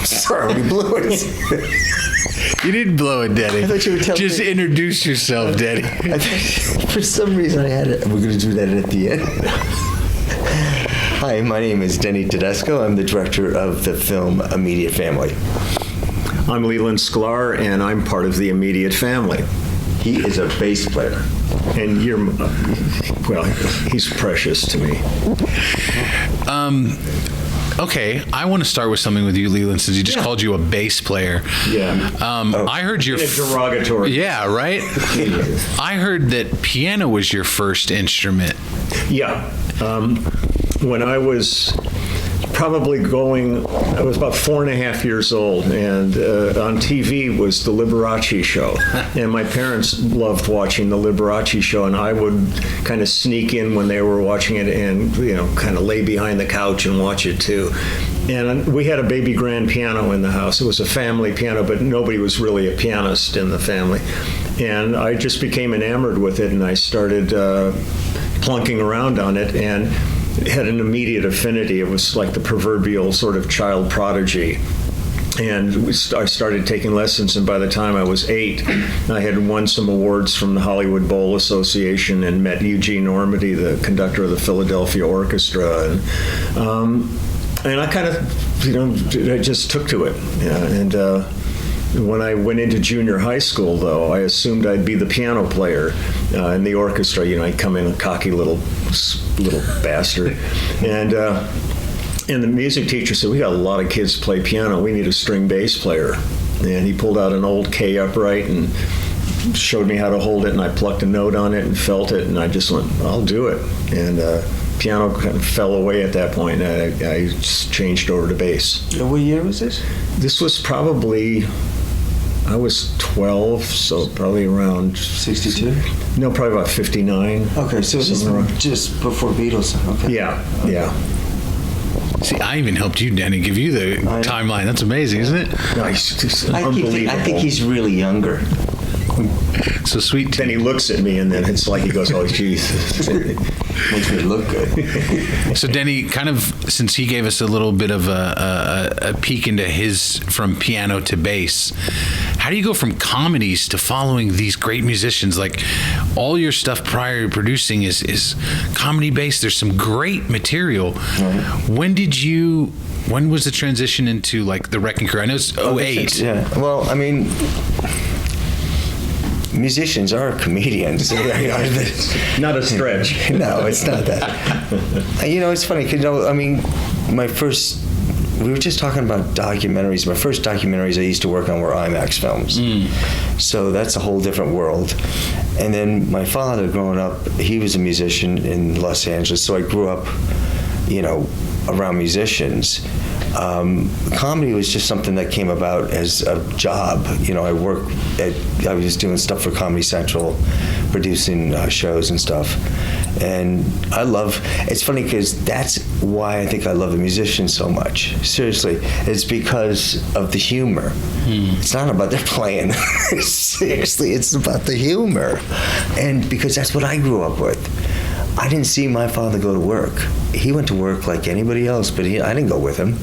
Sorry, we blew it. You didn't blow it, Denny. I thought you were telling Just me. introduce yourself, Denny. I thought, for some reason, I had it. We're going to do that at the end. Hi, my name is Denny Tedesco. I'm the director of the film Immediate Family. I'm Leland Sklar, and I'm part of the Immediate Family. He is a bass player. And you're, well, he's precious to me. Okay, I want to start with something with you, Leland, since you just called you a bass player. Yeah. I heard your... In a derogatory. Yeah, right? I heard that piano was your first instrument. Yeah. When I was probably I was about 4.5 years old, and on TV was the Liberace show. And my parents loved watching the Liberace show, and I would kind of sneak in when they were watching it and, kind of lay behind the couch and watch it too. And we had a baby grand piano in the house. It was a family piano, but nobody was really a pianist in the family. And I just became enamored with it, and I started plunking around on it, and had an immediate affinity. It was like the proverbial sort of child prodigy. And I started taking lessons, and by the time I was 8, I had won some awards from the Hollywood Bowl Association and met Eugene Normandy, the conductor of the Philadelphia Orchestra. And I kind of, I just took to it. Yeah. And when I went into junior high school, though, I assumed I'd be the piano player in the orchestra. I'd come in a cocky little bastard. And the music teacher said, we got a lot of kids play piano. We need a string bass player. And he pulled out an old K upright and showed me how to hold it, and I plucked a note on it and felt it, and I just went, I'll do it. And piano kind of fell away at that point, and I just changed over to bass. And what year was this? This was probably, I was 12, so probably around 62? No, probably about 59. Okay, so this was just before Beatles. Okay. Yeah. See, I even helped you, Denny, give you the timeline. That's amazing, isn't it? Nice. I think he's really younger. So sweet. Then he looks at me, and then it's like he goes, oh, geez. Makes me look good. So Denny, kind of, since he gave us a little bit of a peek into his from piano to bass, how do you go from comedies to following these great musicians? Like, all your stuff prior to producing is comedy based. There's some great material. Mm-hmm. When was the transition into like the Wrecking Crew? I know it's 08. Yeah. Well, I mean, musicians are comedians. Not a stretch. No, it's not that. It's funny because we were just talking about documentaries. My first documentaries I used to work on were IMAX films. So that's a whole different world. And then my father, growing up, he was a musician in Los Angeles, so I grew up, around musicians. Comedy was just something that came about as a job. I was doing stuff for Comedy Central, producing shows and stuff. And it's funny because that's why I think I love the musicians so much. Seriously, it's because of the humor. It's not about their playing. Seriously, it's about the humor. And because that's what I grew up with. I didn't see my father go to work. He went to work like anybody else, but I didn't go with him.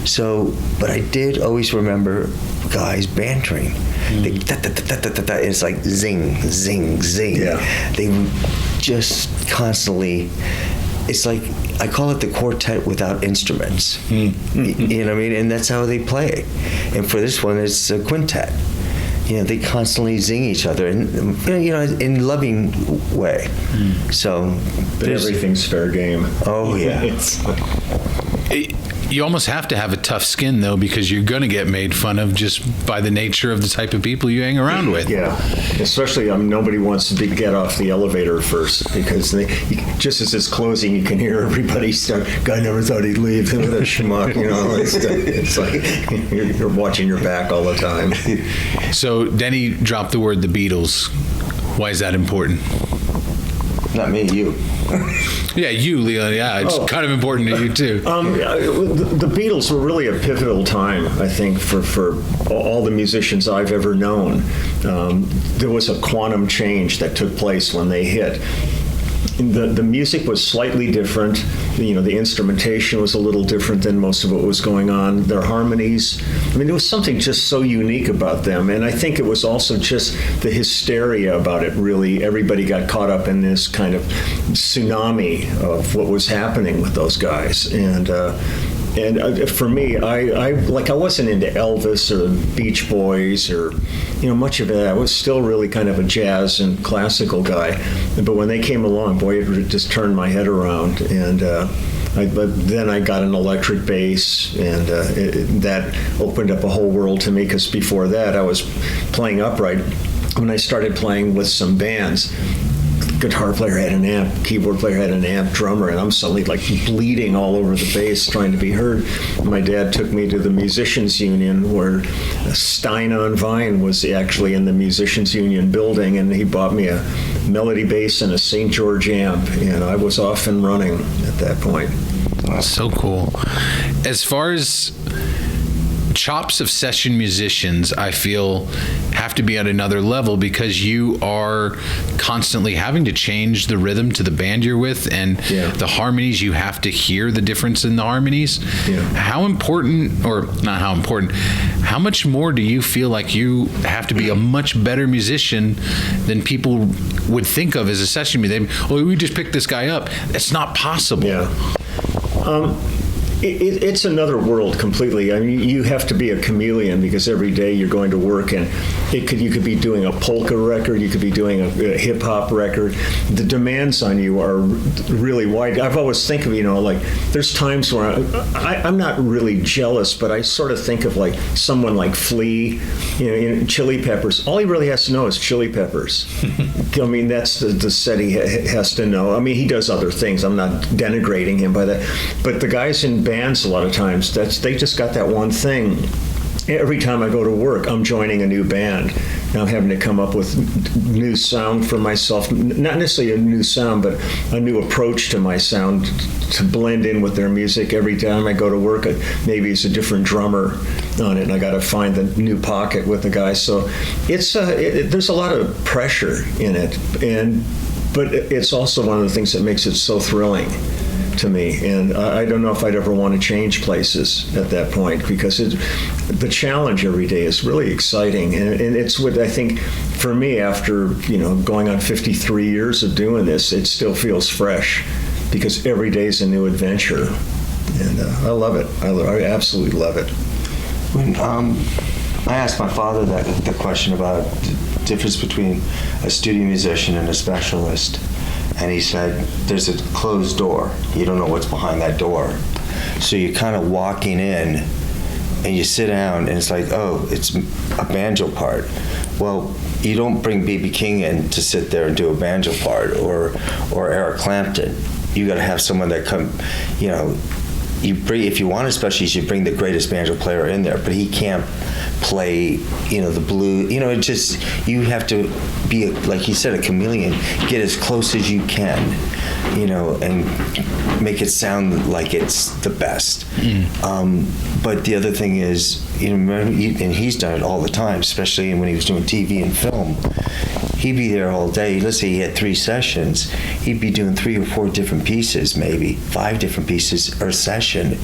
So, but I did always remember guys bantering. It's like zing, zing, zing. Yeah. They would just constantly, it's like, I call it the quartet without instruments. You know what I mean? And that's how they play. And for this one, it's a quintet. They constantly zing each other, and in a loving way. So, but everything's fair game. Oh yeah. You almost have to have a tough skin, though, because you're going to get made fun of just by the nature of the type of people you hang around with. Yeah, especially nobody wants to get off the elevator first, because just as it's closing, you can hear everybody start, God never thought he'd leave, what a schmuck, It's like you're watching your back all the time. So Denny dropped the word the Beatles. Why is that important? Not me, you. Yeah, you, Leland. Yeah, it's kind of important to you, too. The Beatles were really a pivotal time, I think, for all the musicians I've ever known. There was a quantum change that took place when they hit. the music was slightly different. The instrumentation was a little different than most of what was going on. Their harmonies, there was something just so unique about them. And I think it was also just the hysteria about it, really. Everybody got caught up in this kind of tsunami of what was happening with those guys. And for me, I wasn't into Elvis or Beach Boys or much of it. I was still really kind of a jazz and classical guy. But when they came along, boy, it just turned my head around. And then I got an electric bass, and that opened up a whole world to me. Because before that, I was playing upright. When I started playing with some bands, guitar player had an amp, keyboard player had an amp, drummer, and I'm suddenly like bleeding all over the bass trying to be heard. My dad took me to the Musicians Union, where Stein on Vine was actually in the Musicians Union building, and he bought me a melody bass and a St. George amp, and I was off and running at that point. So cool. As far as chops of session musicians, I feel, have to be at another level, because you are constantly having to change the rhythm to the band you're with, and the harmonies. You have to hear the difference in the harmonies. How important, or not how important, how much more do you feel like you have to be a much better musician than people would think of as a session musician? Well, we just picked this guy up. It's not possible. It's another world completely. You have to be a chameleon, because every day you're going to work, and you could be doing a polka record, you could be doing a hip hop record. The demands on you are really wide. I've always think of, there's times where I'm not really jealous, but I sort of think of like someone like Flea, Chili Peppers. All he really has to know is Chili Peppers. That's the set he has to know. He does other things. I'm not denigrating him by that, but the guys in bands, a lot of times, they just got that one thing. Every time I go to work, I'm joining a new band, and I'm having to come up with new sound for myself. Not necessarily a new sound, but a new approach to my sound to blend in with their music. Every time I go to work, maybe it's a different drummer on it, and I got to find the new pocket with the guy. So there's a lot of pressure in it, but it's also one of the things that makes it so thrilling to me. And I don't know if I'd ever want to change places at that point, because the challenge every day is really exciting. And it's what I think, for me, after going on 53 years of doing this, it still feels fresh, because every day is a new adventure. And I love it. I absolutely love it. When I asked my father the question about the difference between a studio musician and a specialist, and he said, there's a closed door. You don't know what's behind that door. So you're kind of walking in, and you sit down, and it's like, oh, it's a banjo part. Well, you don't bring B.B. King in to sit there and do a banjo part, or Eric Clapton. You got to have someone that if you want a specialist, you bring the greatest banjo player in there, but he can't play, the blues. You have to be, like he said, a chameleon. Get as close as you can, and make it sound like it's the best. But the other thing is, and he's done it all the time, especially when he was doing TV and film. He'd be there all day. Let's say he had 3 sessions. He'd be doing 3 or 4 different pieces, maybe 5 different pieces, or a session.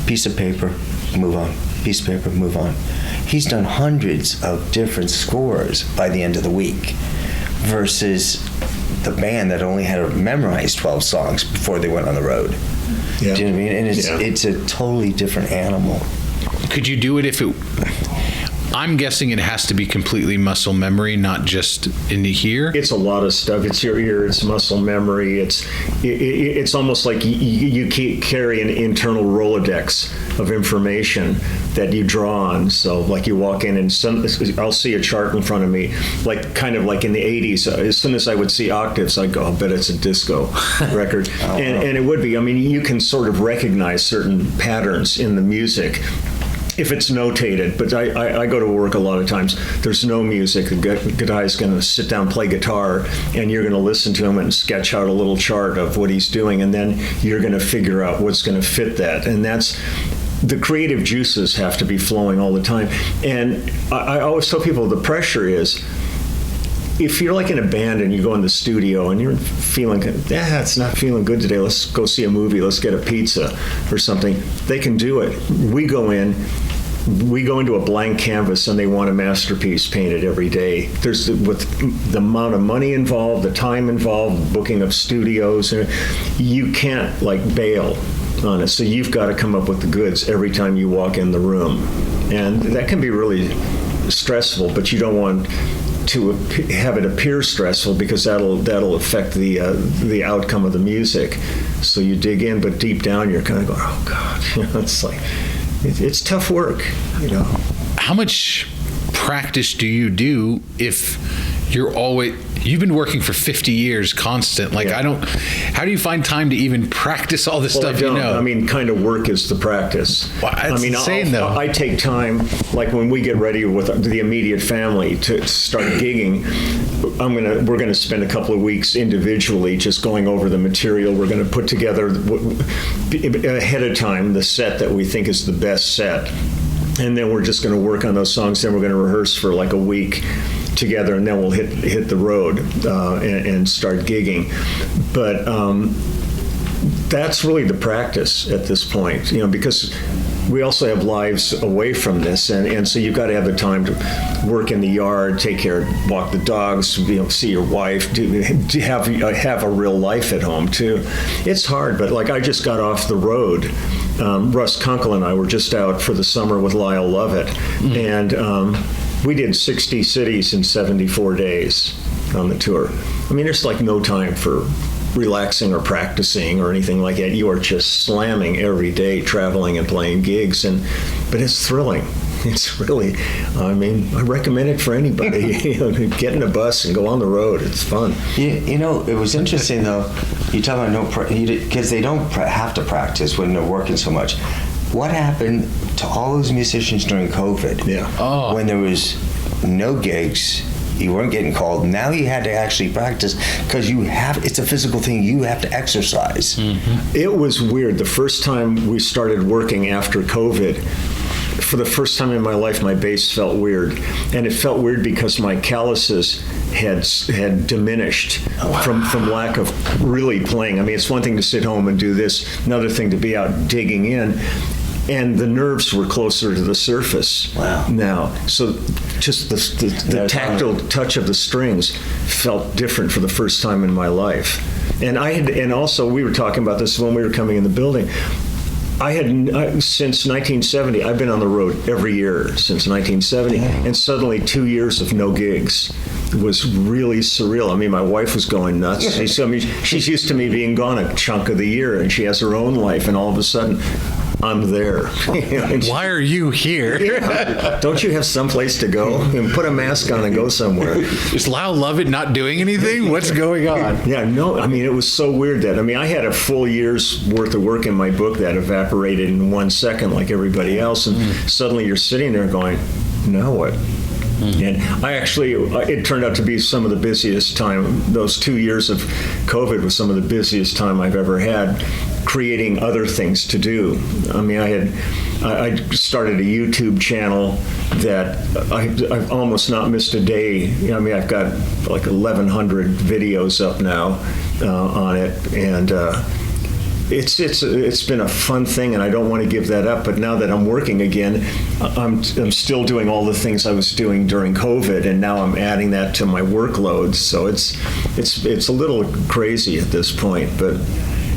Piece of paper, move on. Piece of paper, move on. He's done hundreds of different scores by the end of the week, versus the band that only had to memorize 12 songs before they went on the road. Do you know what I mean? And it's a totally different animal. Could you do it if it... I'm guessing it has to be completely muscle memory, not just in the ear. It's a lot of stuff. It's your ear. It's muscle memory. It's almost like you carry an internal Rolodex of information that you draw on. So, like, you walk in and I'll see a chart in front of me, kind of like in the 80s. As soon as I would see octaves, I'd go, I'll bet it's a disco record. And it would be. You can sort of recognize certain patterns in the music if it's notated, but I go to work a lot of times, there's no music. The guy's going to sit down, play guitar, and you're going to listen to him and sketch out a little chart of what he's doing, and then you're going to figure out what's going to fit that. And that's, the creative juices have to be flowing all the time. And I always tell people the pressure is, if you're like in a band and you go in the studio and you're feeling, it's not feeling good today, let's go see a movie, let's get a pizza or something, they can do it. We go into a blank canvas and they want a masterpiece painted every day. There's with the amount of money involved, the time involved, booking of studios, you can't like bail on it. So you've got to come up with the goods every time you walk in the room. And that can be really stressful, but you don't want to have it appear stressful because that'll affect the outcome of the music. So you dig in, but deep down you're kind of going, oh God, it's like, it's tough work, How much practice do you do if you've been working for 50 years constant? Like, Yeah. How do you find time to even practice all this stuff I don't. you know? I mean, kind of work is the practice. Well, that's insane, though. I take time, like when we get ready with the immediate family to start gigging, we're gonna spend a couple of weeks individually just going over the material. We're gonna put together ahead of time the set that we think is the best set. And then we're just going to work on those songs. Then we're going to rehearse for like a week together, and then we'll hit the road and start gigging. But that's really the practice at this point, because we also have lives away from this, and so you've got to have the time to work in the yard, take care, walk the dogs, see your wife, have a real life at home too. It's hard, but like I just got off the road. Russ Kunkel and I were just out for the summer with Lyle Lovett, and we did 60 cities in 74 days on the tour. I mean, there's like no time for relaxing or practicing or anything like that. You are just slamming every day, traveling and playing gigs, but it's thrilling. It's really, I recommend it for anybody. Get in a bus and go on the road. It's fun. It was interesting though. You talk about because they don't have to practice when they're working so much. What happened to all those musicians during COVID? Yeah. Oh. When there was no gigs, you weren't getting called. Now you had to actually practice because it's a physical thing. You have to exercise. Mm-hmm. It was weird. The first time we started working after COVID, for the first time in my life, my bass felt weird. And it felt weird because my calluses had diminished from lack of really playing. I mean, it's one thing to sit home and do this, another thing to be out digging in. And the nerves were closer to the surface now. So just the tactile touch of the strings felt different for the first time in my life. And also we were talking about this when we were coming in the building. Since 1970, I've been on the road every year since 1970, and suddenly 2 years of no gigs was really surreal. I mean, my wife was going nuts. She's used to me being gone a chunk of the year, and she has her own life, and all of a sudden, I'm there. Why are you here? Yeah. Don't you have someplace to go? And put a mask on and go somewhere. Is Lyle Lovett not doing anything? What's going on? Yeah, no, it was so weird that, I had a full year's worth of work in my book that evaporated in 1 second like everybody else, and suddenly you're sitting there going, now what? And it turned out to be some of the busiest time. Those 2 years of COVID was some of the busiest time I've ever had, creating other things to do. I started a YouTube channel that I've almost not missed a day. I've got like 1,100 videos up now on it, and it's been a fun thing, and I don't want to give that up. But now that I'm working again, I'm still doing all the things I was doing during COVID, and now I'm adding that to my workload. So it's a little crazy at this point, but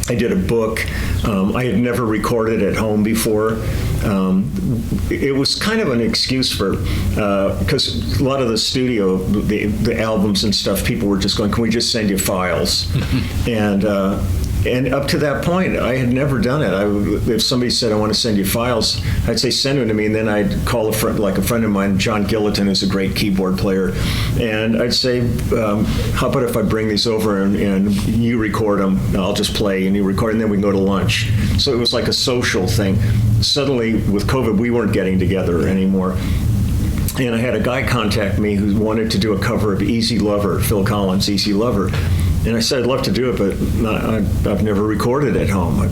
I did a book. I had never recorded at home before. It was kind of an excuse for, because a lot of the studio, the albums and stuff, people were just going, can we just send you files? And up to that point, I had never done it. If somebody said, I want to send you files, I'd say, send them to me. And then I'd call a friend of mine, John Gilliton, who's a great keyboard player. And I'd say, how about if I bring these over and you record them, I'll just play and you record, and then we can go to lunch. So it was like a social thing. Suddenly, with COVID, we weren't getting together anymore. And I had a guy contact me who wanted to do a cover of Easy Lover, Phil Collins' Easy Lover. And I said, I'd love to do it, but I've never recorded at home.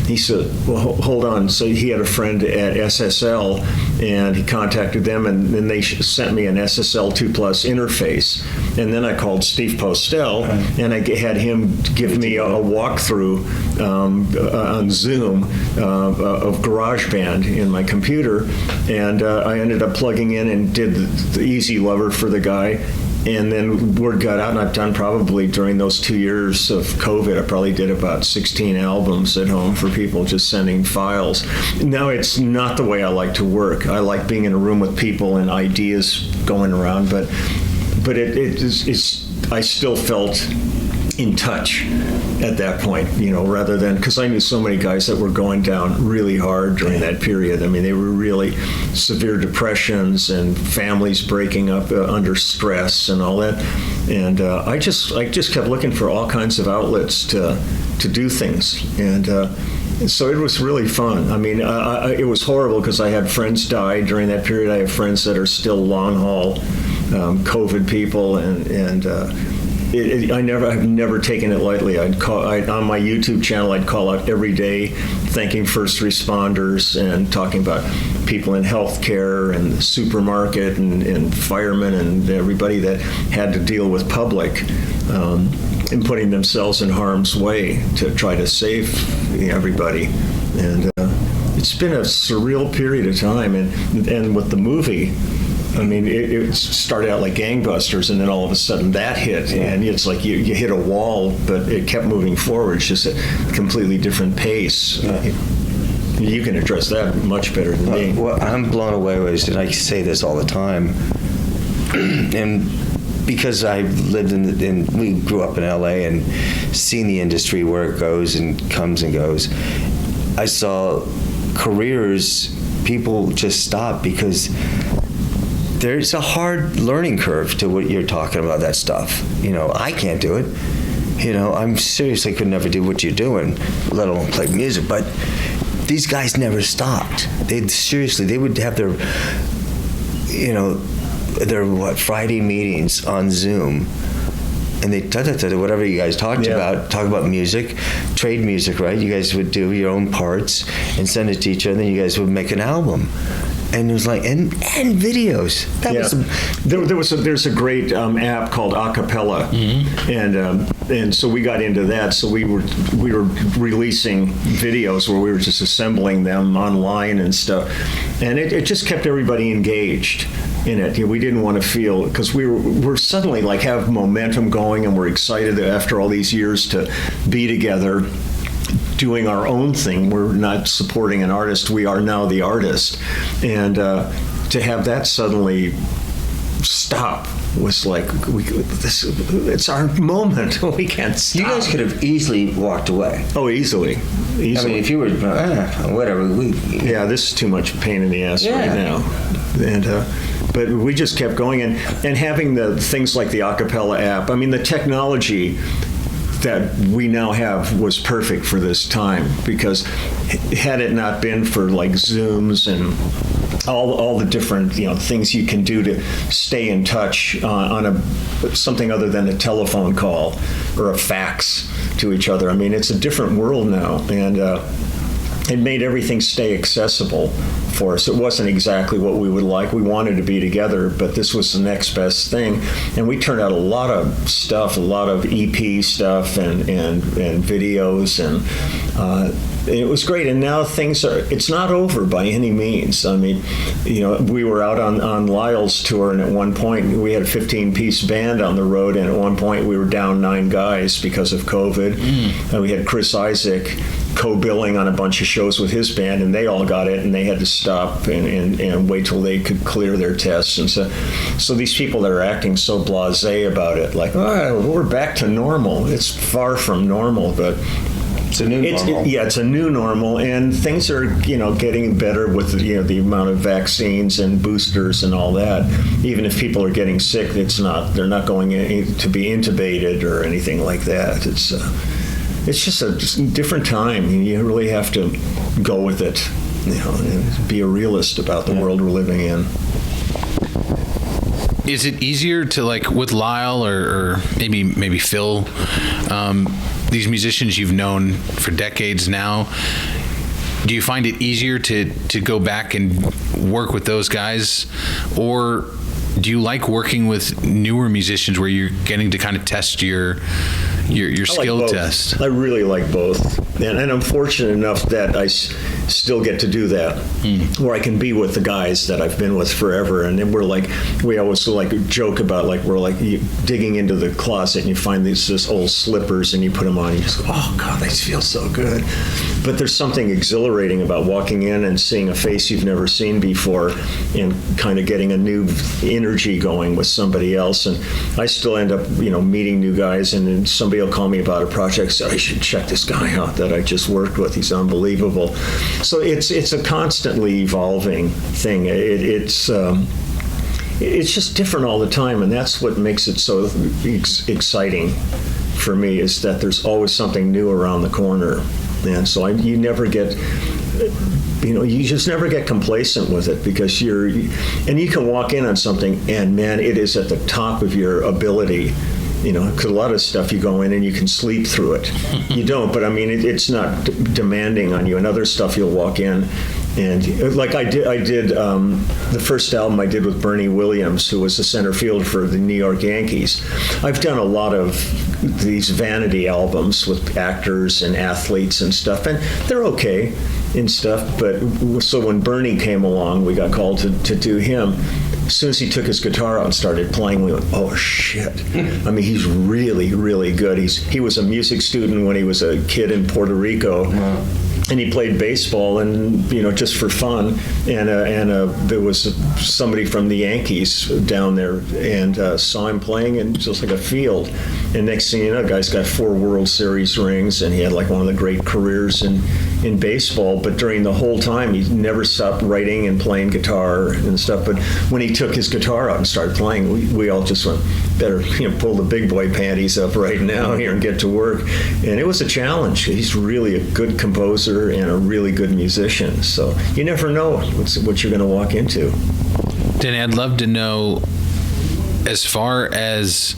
He said, well, hold on. So he had a friend at SSL, and he contacted them, and then they sent me an SSL 2 Plus interface. And then I called Steve Postel, and I had him give me a walkthrough on Zoom of GarageBand in my computer. And I ended up plugging in and did the Easy Lover for the guy. And then word got out, and I've done probably during those 2 years of COVID, I probably did about 16 albums at home for people, just sending files. Now, it's not the way I like to work. I like being in a room with people and ideas going around, but I still felt in touch at that point, rather than, because I knew so many guys that were going down really hard during that period. I mean, they were really severe depressions and families breaking up under stress and all that. And I just kept looking for all kinds of outlets to do things. And so it was really fun. I mean, it was horrible because I had friends die during that period. I have friends that are still long haul COVID people, and I've never taken it lightly. On my YouTube channel, I'd call out every day, thanking first responders and talking about people in healthcare and the supermarket and firemen and everybody that had to deal with public and putting themselves in harm's way to try to save everybody. And it's been a surreal period of time. And with the movie, I mean, it started out like gangbusters, and then all of a sudden that hit, and it's like you hit a wall, but it kept moving forward. It's just a completely different pace. You can address that much better than me. Well, I'm blown away with, and I say this all the time, and because I've lived we grew up in LA and seen the industry where it goes and comes and goes, I saw careers, people just stop because there's a hard learning curve to what you're talking about, that stuff. I can't do it. I'm seriously could never do what you're doing, let alone play music. But these guys never stopped. They would have their Friday meetings on Zoom, and they whatever you guys talked about, talk about music, trade music, right? You guys would do your own parts and send it to each other, and then you guys would make an album. And it was like, and videos. There's a great app called Acapella, and so we got into that. So we were releasing videos where we were just assembling them online and stuff, and it just kept everybody engaged in it. We didn't want to feel, because we're suddenly like have momentum going, and we're excited after all these years to be together, doing our own thing. We're not supporting an artist. We are now the artist. And to have that suddenly stop was like, it's our moment. We can't stop. You guys could have easily walked away. Oh, easily. I mean, if you were, whatever. This is too much pain in the ass right now. And but we just kept going. And having the things like the Acapella app, I mean, the technology that we now have was perfect for this time, because had it not been for like Zooms and all the different things you can do to stay in touch on something other than a telephone call or a fax to each other. I mean, it's a different world now, and it made everything stay accessible for us. It wasn't exactly what we would like. We wanted to be together, but this was the next best thing. And we turned out a lot of stuff, a lot of EP stuff and videos, and it was great. And now it's not over by any means. I mean, we were out on Lyle's tour, and at one point we had a 15-piece band on the road, and at one point we were down 9 guys because of COVID. And we had Chris Isaac co-billing on a bunch of shows with his band, and they all got it, and they had to stop and wait till they could clear their tests. And so these people that are acting so blasé about it, like, we're back to normal. It's far from normal, but it's a new normal. It's a new normal, and things are, getting better with the amount of vaccines and boosters and all that. Even if people are getting sick, they're not going to be intubated or anything like that. It's just a different time. You really have to go with it, and be a realist about the world we're living in. Is it easier to, like, with Lyle or maybe Phil, these musicians you've known for decades now, do you find it easier to go back and work with those guys, or do you like working with newer musicians where you're getting to kind of test your skill test? I really like both, and I'm fortunate enough that I still get to do that, where I can be with the guys that I've been with forever, and then we always like joke about, like, we're like digging into the closet and you find these old slippers and you put them on and you just go, oh God, these feel so good. But there's something exhilarating about walking in and seeing a face you've never seen before and kind of getting a new energy going with somebody else. And I still end up, meeting new guys, and then somebody will call me about a project, so I should check this guy out that I just worked with. He's unbelievable. So it's a constantly evolving thing. It's just different all the time, and that's what makes it so exciting for me, is that there's always something new around the corner. And so you never get, you just never get complacent with it, because and you can walk in on something and, man, it is at the top of your ability. Because a lot of stuff you go in and you can sleep through it. You don't, but I mean, it's not demanding on you. And other stuff you'll walk in, and like I did the first album I did with Bernie Williams, who was the center fielder for the New York Yankees. I've done a lot of these vanity albums with actors and athletes and stuff, and they're okay and stuff. But so when Bernie came along, we got called to do him. As soon as he took his guitar out and started playing, we went, oh, shit. I mean, he's really, really good. He was a music student when he was a kid in Puerto Rico. Wow. And he played baseball, and just for fun. And there was somebody from the Yankees down there, and saw him playing in just like a field. And next thing you know, the guy's got 4 World Series rings, and he had like one of the great careers in baseball. But during the whole time, he never stopped writing and playing guitar and stuff. But when he took his guitar out and started playing, we all just went, better pull the big boy panties up right now here and get to work. And it was a challenge. He's really a good composer and a really good musician. So you never know what you're going to walk into. Denny, I'd love to know, as far as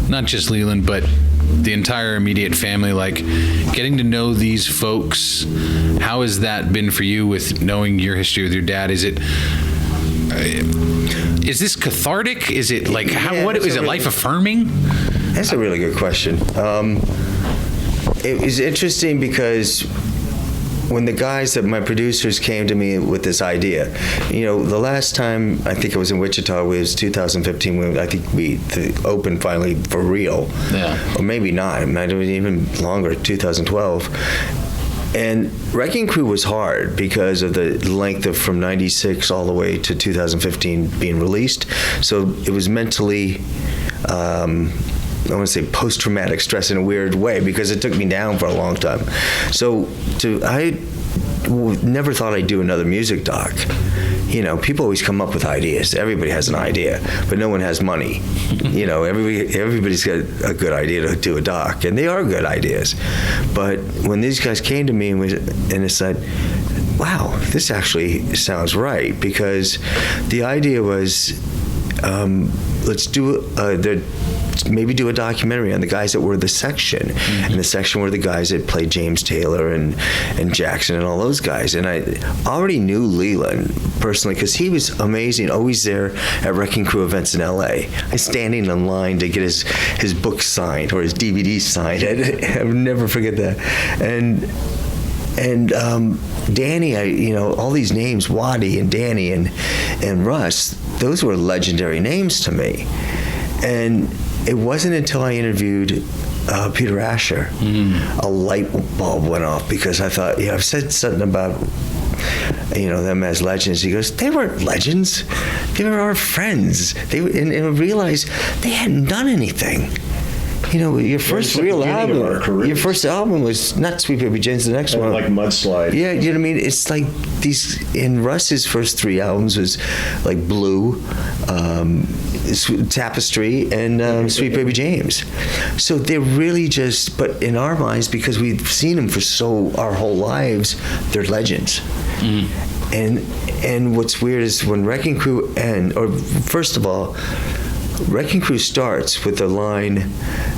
not just Leland, but the entire immediate family, like getting to know these folks, how has that been for you with knowing your history with your dad? Is this cathartic? Is it like, is it life affirming? That's a really good question. It was interesting because when the guys that my producers came to me with this idea, the last time I think I was in Wichita was 2015, when I think we opened finally for real. Yeah. Or maybe not. It might have been even longer, 2012. And Wrecking Crew was hard because of the length of from 96 all the way to 2015 being released. So it was mentally, I want to say post-traumatic stress in a weird way, because it took me down for a long time. So I never thought I'd do another music doc. People always come up with ideas. Everybody has an idea, but no one has money. Everybody's got a good idea to do a doc, and they are good ideas. But when these guys came to me and said, wow, this actually sounds right, because the idea was, let's do maybe do a documentary on the guys that were the section. Mm-hmm. And the section were the guys that played James Taylor and Jackson and all those guys. And I already knew Leland personally because he was amazing, always there at Wrecking Crew events in LA. I standing in line to get his book signed or his DVD signed. I would never forget that. And Danny, all these names, Gadi and Danny and Russ, those were legendary names to me. And it wasn't until I interviewed Peter Asher, a light bulb went off, because I thought, I've said something about, them as legends. He goes, they weren't legends. They were our friends. And I realized they hadn't done anything. Your first real album, your first album was not Sweet Baby Jane's, the next one. Like Mudslide. Yeah, you know what I mean? It's like in Russ's first 3 albums was like Blue, Tapestry, and Sweet Baby James. So they're really just, but in our minds, because we've seen them for our whole lives, they're legends. Mm. And what's weird is when Wrecking Crew first of all, Wrecking Crew starts with the line,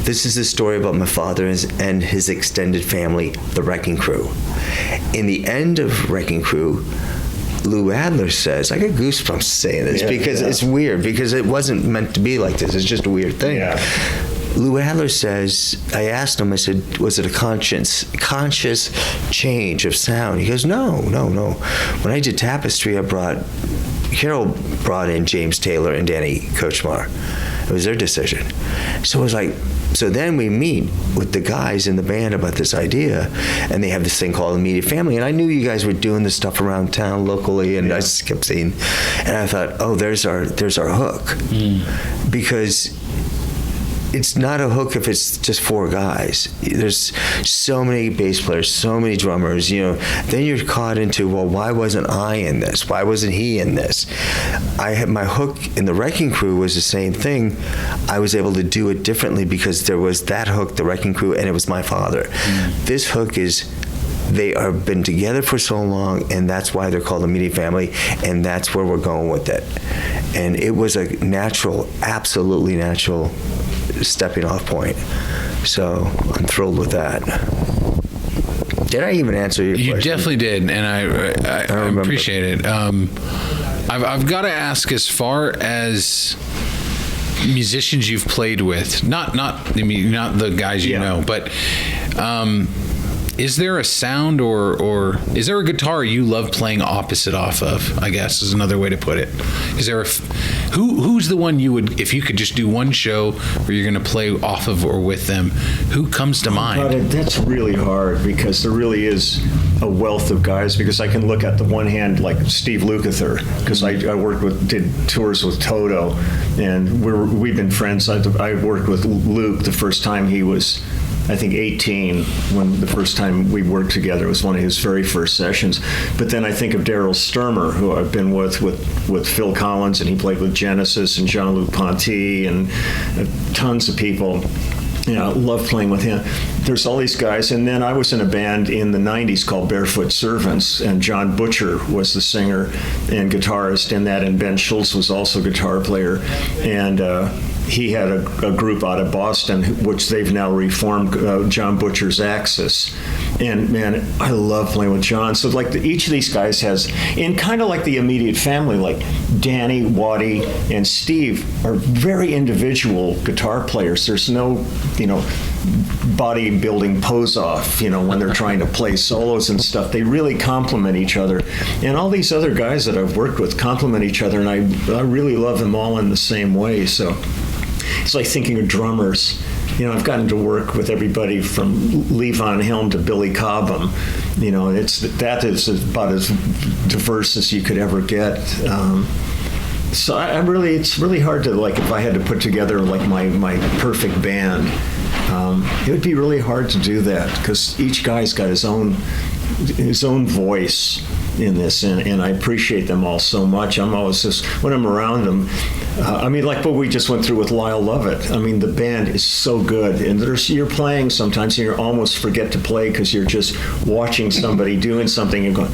"This is a story about my father and his extended family, the Wrecking Crew." In the end of Wrecking Crew, Lou Adler says, I get goosebumps saying this because it's weird, because it wasn't meant to be like this. It's just a weird thing. Yeah. Lou Adler says, I asked him, I said, was it a conscious change of sound? He goes, no. When I did Tapestry, Carol brought in James Taylor and Danny Kochmar. It was their decision. So it was like, so then we meet with the guys in the band about this idea, and they have this thing called Immediate Family. And I knew you guys were doing this stuff around town locally, and I just kept seeing, and I thought, oh, there's our hook. Because it's not a hook if it's just 4 guys. There's so many bass players, so many drummers, then you're caught into, well, why wasn't I in this? Why wasn't he in this? I had my hook in the Wrecking Crew was the same thing. I was able to do it differently because there was that hook, the Wrecking Crew, and it was my father. This hook is, they have been together for so long, and that's why they're called Immediate Family, and that's where we're going with it. And it was a natural, absolutely natural stepping off point. So I'm thrilled with that. Did I even answer your question? You definitely did, and I appreciate it. I've got to ask, as far as musicians you've played with, not the guys you know, but is there a sound or is there a guitar you love playing opposite off of, I guess is another way to put it? Is there who's the one you would, if you could just do one show where you're going to play off of or with them, who comes to mind? That's really hard, because there really is a wealth of guys, because I can look at the one hand like Steve Lukather, because I did tours with Toto, and we've been friends. I worked with Luke the first time he was, I think, 18, when the first time we worked together. It was one of his very first sessions. But then I think of Daryl Sturmer, who I've been with Phil Collins, and he played with Genesis and Jean-Luc Ponty and tons of people. I love playing with him. There's all these guys. And then I was in a band in the 90s called Barefoot Servants, and John Butcher was the singer and guitarist in that, and Ben Schultz was also a guitar player. And he had a group out of Boston, which they've now reformed, John Butcher's Axis. And man, I love playing with John. So like each of these guys has, and kind of like the Immediate Family, like Danny, Waddy, and Steve are very individual guitar players. There's no, bodybuilding pose off, when they're trying to play solos and stuff. They really complement each other. And all these other guys that I've worked with complement each other, and I really love them all in the same way. So it's like thinking of drummers. I've gotten to work with everybody from Lee Von Helm to Billy Cobham. That is about as diverse as you could ever get. So it's really hard to, like, if I had to put together like my perfect band, it would be really hard to do that, because each guy's got his own voice in this, and I appreciate them all so much. I'm always just, when I'm around them, like what we just went through with Lyle Lovett. The band is so good, and you're playing sometimes and you almost forget to play because you're just watching somebody doing something and going,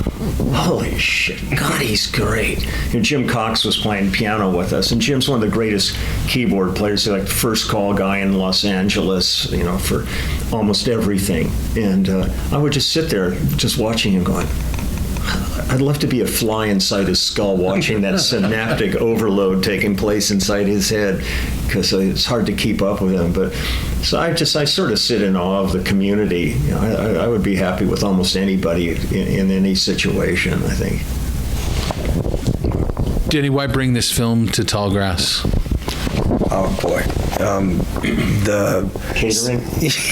holy shit, God, he's great. Jim Cox was playing piano with us, and Jim's one of the greatest keyboard players. He's like the first call guy in Los Angeles, for almost everything. And I would just sit there just watching him going, I'd love to be a fly inside his skull watching that synaptic overload taking place inside his head, because it's hard to keep up with him. But so I sort of sit in awe of the community. I would be happy with almost anybody in any situation, I think. Denny, why bring this film to Tallgrass? Oh boy, the catering.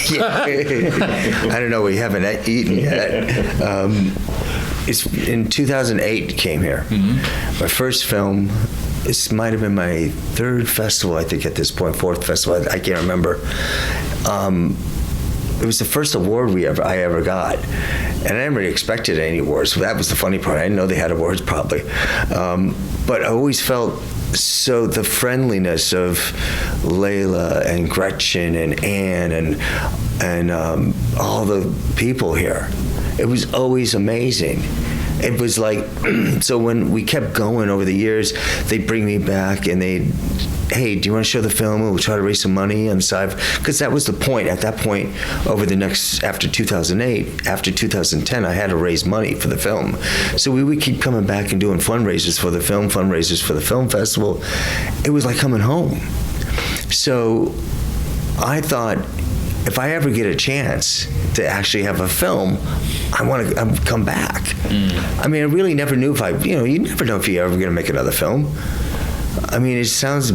Yeah. I don't know. We haven't eaten yet. It's in 2008 came here. Mm-hmm. My first film. This might have been my third festival, I think, at this point, fourth festival. I can't remember. It was the first award I ever got, and I never really expected any awards. So that was the funny part. I didn't know they had awards, probably, but I always felt the friendliness of Layla and Gretchen and Anne and all the people here. It was always amazing. It was like, so when we kept going over the years, they'd bring me back and they'd hey, do you want to show the film? We'll try to raise some money on the side. Because that was the point. At that point, after 2008, after 2010, I had to raise money for the film. So we would keep coming back and doing fundraisers for the film festival. It was like coming home. So I thought, if I ever get a chance to actually have a film, I want to come back. I mean, I really never knew you never know if you're ever going to make another film. I mean, it sounds,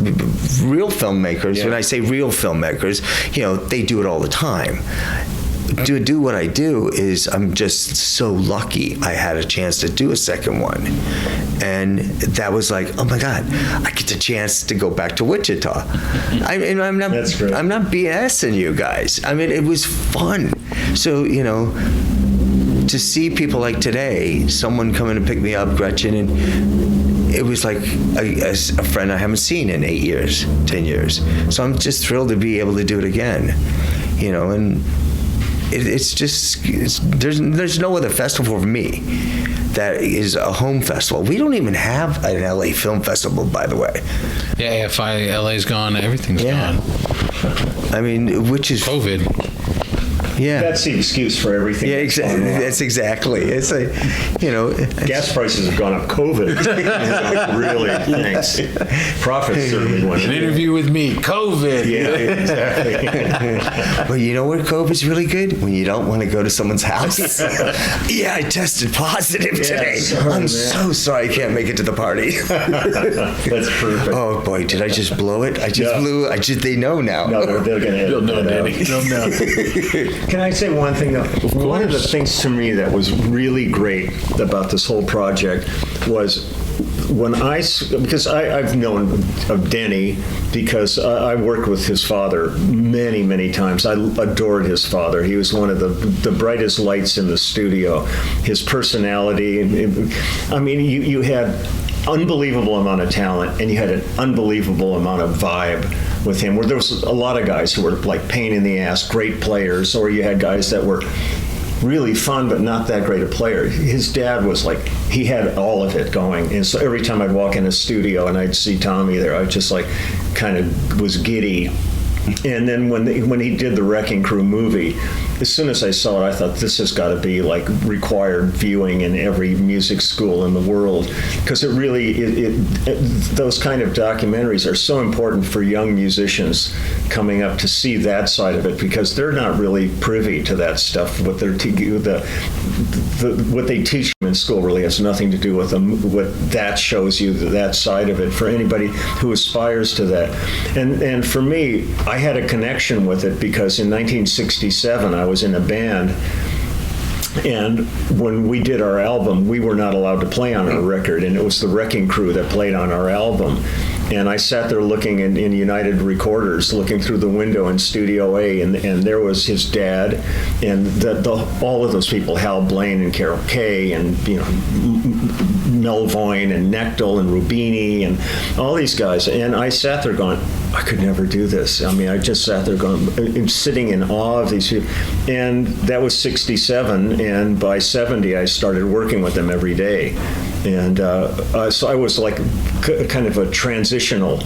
real filmmakers, when I say real filmmakers, they do it all the time. To do what I do is, I'm just so lucky I had a chance to do a second one. And that was like, oh my God, I get the chance to go back to Wichita. I'm not BSing you guys. I mean, it was fun. So, to see people like today, someone coming to pick me up, Gretchen, and it was like a friend I haven't seen in 8 years, 10 years. So I'm just thrilled to be able to do it again, and there's no other festival for me that is a home festival. We don't even have an LA Film Festival, by the way. Yeah, AFI, LA's gone, everything's gone. I mean, which is COVID. Yeah, that's the excuse for everything. Yeah, exactly. That's exactly. It's like, gas prices have gone up. COVID, really, thanks. Profits certainly went. An interview with me, COVID. Yeah, exactly. Well, you know where COVID's really good? When you don't want to go to someone's house. Yeah, I tested positive today. I'm so sorry I can't make it to the party. That's perfect. Oh boy, did I just blow it? I just blew. They know now. No, they're going to. They'll know, Danny. They'll know. Can I say one thing, though? One of the things to me that was really great about this whole project was because I've known of Denny because I worked with his father many, many times. I adored his father. He was one of the brightest lights in the studio. His personality, I mean, you had unbelievable amount of talent, and you had an unbelievable amount of vibe with him, where there was a lot of guys who were like pain in the ass, great players, or you had guys that were really fun but not that great a player. His dad was like, he had all of it going, and so every time I'd walk in a studio and I'd see Tommy there, I just like kind of was giddy. And then when he did the Wrecking Crew movie, as soon as I saw it, I thought this has got to be like required viewing in every music school in the world, because it really those kind of documentaries are so important for young musicians coming up to see that side of it, because they're not really privy to that stuff. What they teach them in school really has nothing to do with them. What that shows you, that side of it, for anybody who aspires to that. And for me, I had a connection with it because in 1967 I was in a band, and when we did our album, we were not allowed to play on our record, and it was the Wrecking Crew that played on our album. And I sat there looking in United Recorders, looking through the window in Studio A, and there was his dad, and all of those people, Hal Blaine and Carol Kay, and Melvoin and Knechtel and Rubini and all these guys. And I sat there going, I could never do this. I mean, I just sat there going, sitting in awe of these people. And that was 67, and by 70, I started working with them every day. And so I was like kind of a transitional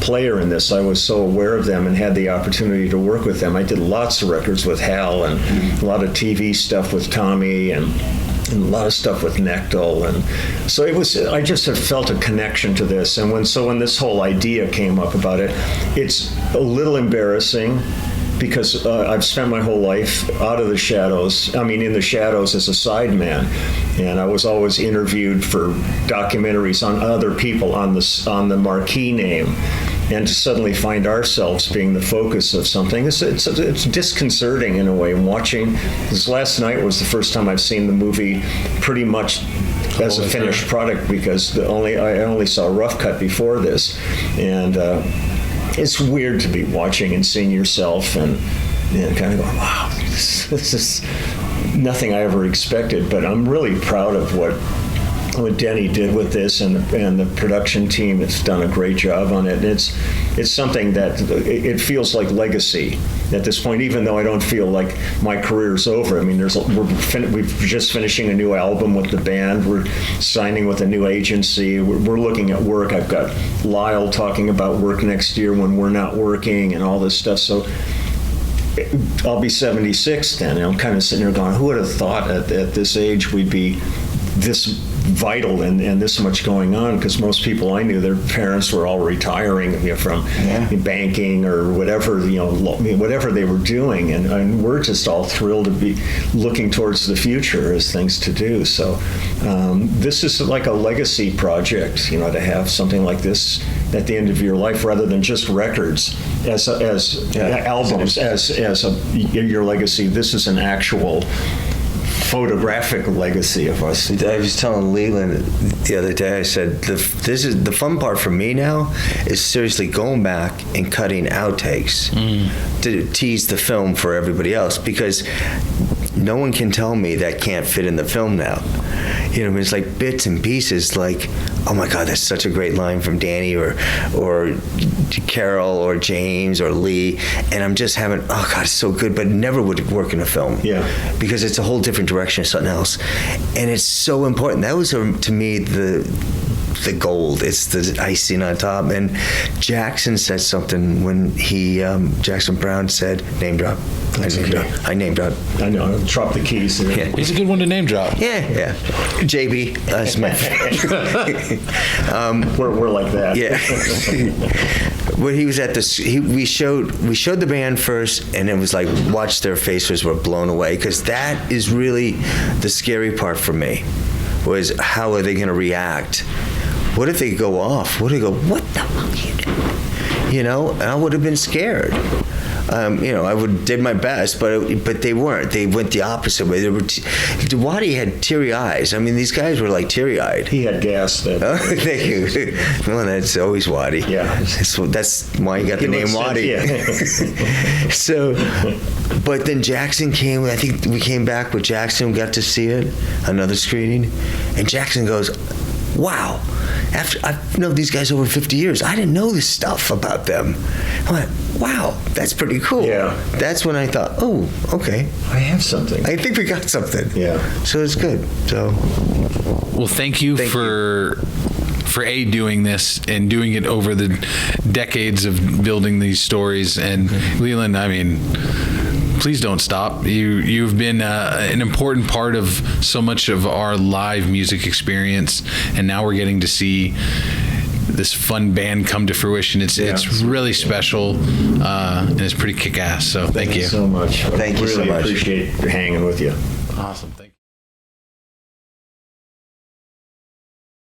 player in this. I was so aware of them and had the opportunity to work with them. I did lots of records with Hal and a lot of TV stuff with Tommy and a lot of stuff with Knechtel. And so I just have felt a connection to this. And when this whole idea came up about it, it's a little embarrassing, because I've spent my whole life out of the shadows. I mean, in the shadows as a sideman, and I was always interviewed for documentaries on other people on the marquee name, and to suddenly find ourselves being the focus of something, it's disconcerting in a way. Watching this last night was the first time I've seen the movie pretty much as a finished product, because I only saw a rough cut before this, and. It's weird to be watching and seeing yourself and kind of going, wow, this is nothing I ever expected. But I'm really proud of what Denny did with this, and the production team has done a great job on it. And it's something that it feels like legacy at this point, even though I don't feel like my career's over. I mean, we're just finishing a new album with the band. We're signing with a new agency. We're looking at work. I've got Lyle talking about work next year when we're not working and all this stuff. So I'll be 76 then, and I'm kind of sitting there going, who would have thought at this age we'd be this vital and this much going on? Because most people I knew, their parents were all retiring, from banking or whatever, whatever they were doing, and we're just all thrilled to be looking towards the future as things to do. So this is like a legacy project, to have something like this at the end of your life, rather than just records as albums as your legacy. This is an actual photographic legacy of us. I was telling Leland the other day, I said, this is the fun part for me now is seriously going back and cutting outtakes to tease the film for everybody else, because no one can tell me that can't fit in the film now. It's like bits and pieces, like, oh my God, that's such a great line from Danny or Carol or James or Lee, and I'm just having, oh God, it's so good, but it never would work in a film. Yeah. Because it's a whole different direction of something else. And it's so important. That was, to me, the gold. It's the icing on top. And Jackson said something when Jackson Brown said, name drop. I name drop. I know. I dropped the keys. Yeah. He's a good one to name drop. Yeah. JB, that's my we're like that. Yeah. When he was at we showed the band first, and it was like, watch their faces were blown away, because that is really the scary part for me, was how are they going to react? What if they go off? What if they go, what the fuck are you doing? And I would have been scared. I did my best, but they weren't. They went the opposite way. Wadi had teary eyes. I mean, these guys were like teary-eyed. He had gas. Oh, thank you. Well, that's always Wadi. Yeah. That's why you got the name Wadi. Yeah. So, but then Jackson came. I think we came back with Jackson. We got to see it, another screening, and Jackson goes, wow. After I've known these guys over 50 years, I didn't know this stuff about them. I went, wow, that's pretty cool. Yeah. That's when I thought, oh, okay. I have something. I think we got something. Yeah. So it's good. So. Well, thank you for doing this and doing it over the decades of building these stories. And Leland, I mean, please don't stop. You've been an important part of so much of our live music experience, and now we're getting to see this fun band come to fruition. It's really special, and it's pretty kick-ass. So thank you so much. Thank you so much. Really appreciate hanging with you. Awesome. Thank you.